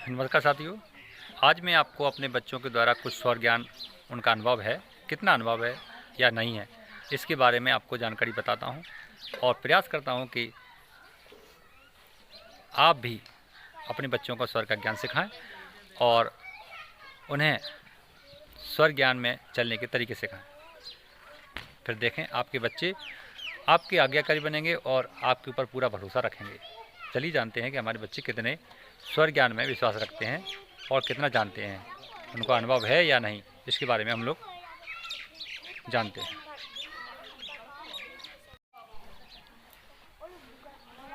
नमस्कार साथियों, आज मैं आपको अपने बच्चों के द्वारा कुछ स्वर ज्ञान, उनका अनुभव है, कितना अनुभव है या नहीं है, इसके बारे में आपको जानकारी बताता हूं और प्रयास करता हूं कि आप भी अपने बच्चों को स्वर का ज्ञान सिखाएं और उन्हें स्वर ज्ञान में चलने के तरीके सिखाएं। फिर देखें आपके बच्चे आपके आज्ञाकारी बनेंगे और आपके ऊपर पूरा भरोसा रखेंगे। चलिए जानते हैं कि हमारे बच्चे कितने स्वर ज्ञान में विश्वास रखते हैं और कितना जानते हैं, उनका अनुभव है या नहीं, इसके बारे में हम लोग जानते हैं।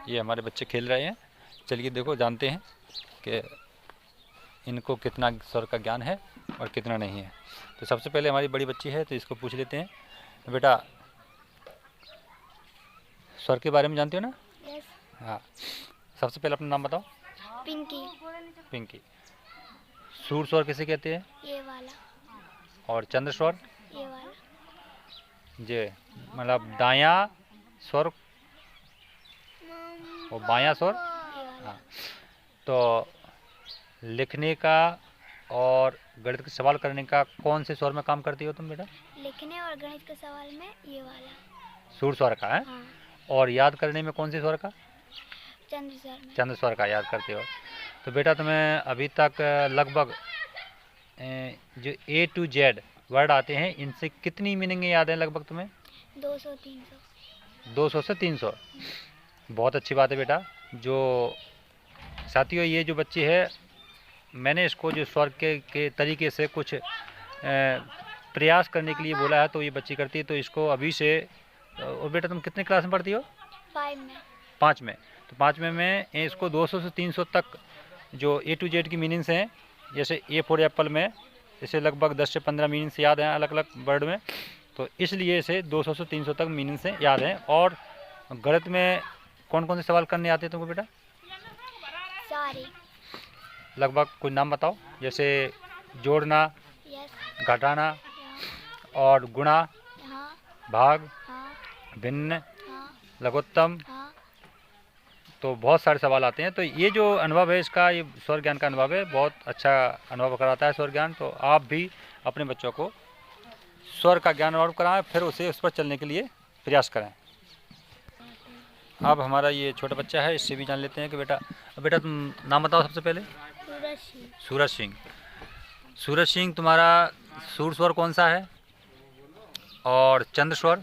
ये हमारे बच्चे खेल रहे हैं, चलिए देखो जानते हैं कि इनको कितना स्वर का ज्ञान है और कितना नहीं है। तो सबसे पहले हमारी बड़ी बच्ची है, तो इसको पूछ लेते हैं, बेटा स्वर के बारे में जानते हो ना? यस। हाँ, सबसे पहले अपना नाम बताओ। पिंकी। पिंकी। सूर स्वर किसे कहते हैं? ये वाला। और चंद्र स्वर? ये वाला। जे मतलब दायां स्वर और बायां स्वर। ये वाला। हाँ, तो लिखने का और गणित के सवाल करने का कौन से स्वर में काम करती हो तुम बेटा? लिखने और गणित के सवाल में ये वाला। सूर स्वर का है। हाँ। और याद करने में कौन से स्वर का? चंद्र स्वर में। चंद्र स्वर का याद करते हो। तो बेटा तुम्हें अभी तक लगभग जो A to Z वर्ड आते हैं, इनसे कितनी मीनिंग याद है लगभग तुम्हें? 200-300। 200 से 300। बहुत अच्छी बात है बेटा। जो साथियों, ये जो बच्ची है, मैंने इसको जो स्वर के तरीके से कुछ प्रयास करने के लिए बोला है, तो ये बच्ची करती है। तो इसको अभी से, और बेटा तुम कितने क्लास में पढ़ती हो? 5 में। 5 में। तो 5 में मैं इसको 200 से 300 तक जो A to Z की मीनिंग्स हैं, जैसे A फॉर एप्पल में इसे लगभग 10 से 15 मीनिंग्स याद हैं अलग अलग वर्ड में। तो इसलिए इसे 200 से 300 तक मीनिंग्स हैं याद हैं। और गणित में कौन कौन से सवाल करने आते हैं तुमको बेटा? सारे। लगभग कुछ नाम बताओ, जैसे जोड़ना, यस। घटाना यहाँ। और गुणा, यहाँ। भाग, हाँ। भिन्न, हाँ। लघुत्तम। हाँ। तो बहुत सारे सवाल आते हैं। तो ये जो अनुभव है इसका, ये स्वर ज्ञान का अनुभव है, बहुत अच्छा अनुभव कराता है स्वर ज्ञान। तो आप भी अपने बच्चों को स्वर का ज्ञान अनुभव कराएं, फिर उसे उस पर चलने के लिए प्रयास करें। अब हमारा ये छोटा बच्चा है, इससे भी जान लेते हैं कि बेटा तुम नाम बताओ सबसे पहले। सूरज सिंह। सूरज सिंह। सूरज सिंह, तुम्हारा सूर स्वर कौन सा है और चंद्र स्वर?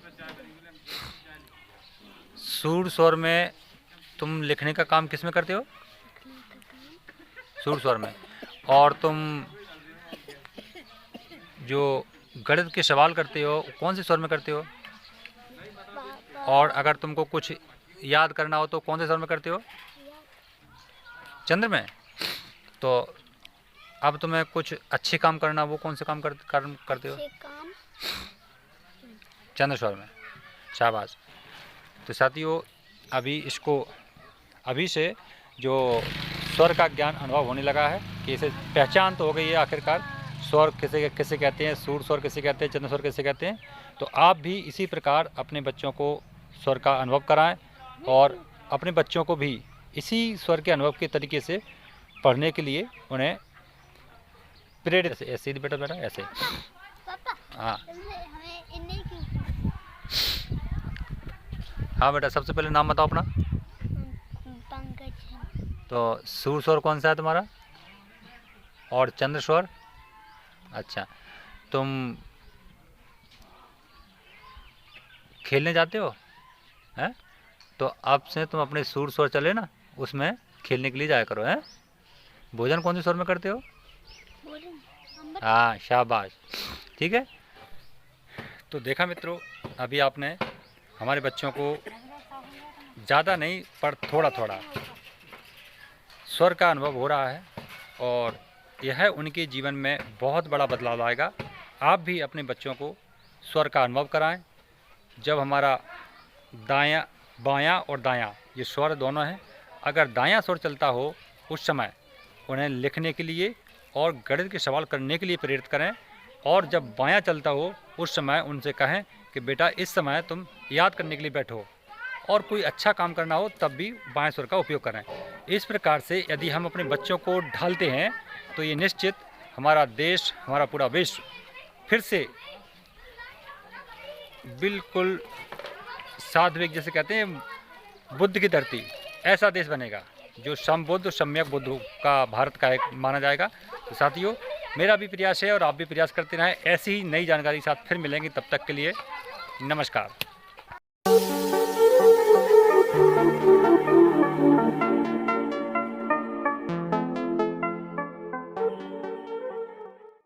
सूर स्वर में तुम लिखने का काम किस में करते हो? सूर स्वर में। और तुम जो गणित के सवाल करते हो कौन से स्वर में करते हो? और अगर तुमको कुछ याद करना हो तो कौन से स्वर में करते हो? चंद्र में। तो अब तुम्हें कुछ अच्छे काम करना, वो कौन से काम करते हो? काम चंद्र स्वर में। शाबाश। तो साथियों, अभी से जो स्वर का ज्ञान अनुभव होने लगा है कि इसे पहचान तो हो गई है आखिरकार, स्वर किसे कहते हैं, सूर स्वर किसे कहते हैं, चंद्र स्वर किसे कहते हैं। तो आप भी इसी प्रकार अपने बच्चों को स्वर का अनुभव कराएं और अपने बच्चों को भी इसी स्वर के अनुभव के तरीके से पढ़ने के लिए उन्हें प्रेरित। ऐसे ही बेटा ऐसे। हाँ हाँ बेटा, सबसे पहले नाम बताओ अपना। पंकज। तो सूर स्वर कौन सा है तुम्हारा और चंद्र स्वर? अच्छा, तुम खेलने जाते हो हैं? तो अब से तुम अपने सूर स्वर चले ना, उसमें खेलने के लिए जाया करो हैं। भोजन कौन से स्वर में करते हो? हाँ, शाबाश, ठीक है। तो देखा मित्रों, अभी आपने हमारे बच्चों को ज़्यादा नहीं पर थोड़ा थोड़ा स्वर का अनुभव हो रहा है और यह उनके जीवन में बहुत बड़ा बदलाव लाएगा। आप भी अपने बच्चों को स्वर का अनुभव कराएं। जब हमारा दायां, बायां और दायां ये स्वर दोनों हैं, अगर दायां स्वर चलता हो उस समय उन्हें लिखने के लिए और गणित के सवाल करने के लिए प्रेरित करें। और जब बायां चलता हो उस समय उनसे कहें कि बेटा इस समय तुम याद करने के लिए बैठो, और कोई अच्छा काम करना हो तब भी बाएं स्वर का उपयोग करें। इस प्रकार से यदि हम अपने बच्चों को ढालते हैं तो ये निश्चित हमारा देश, हमारा पूरा विश्व फिर से बिल्कुल सात्विक, जैसे कहते हैं बुद्ध की धरती, ऐसा देश बनेगा जो समबुद्ध सम्यक बुद्ध का भारत का एक माना जाएगा। तो साथियों, मेरा भी प्रयास है और आप भी प्रयास करते रहें। ऐसी ही नई जानकारी के साथ फिर मिलेंगे, तब तक के लिए नमस्कार।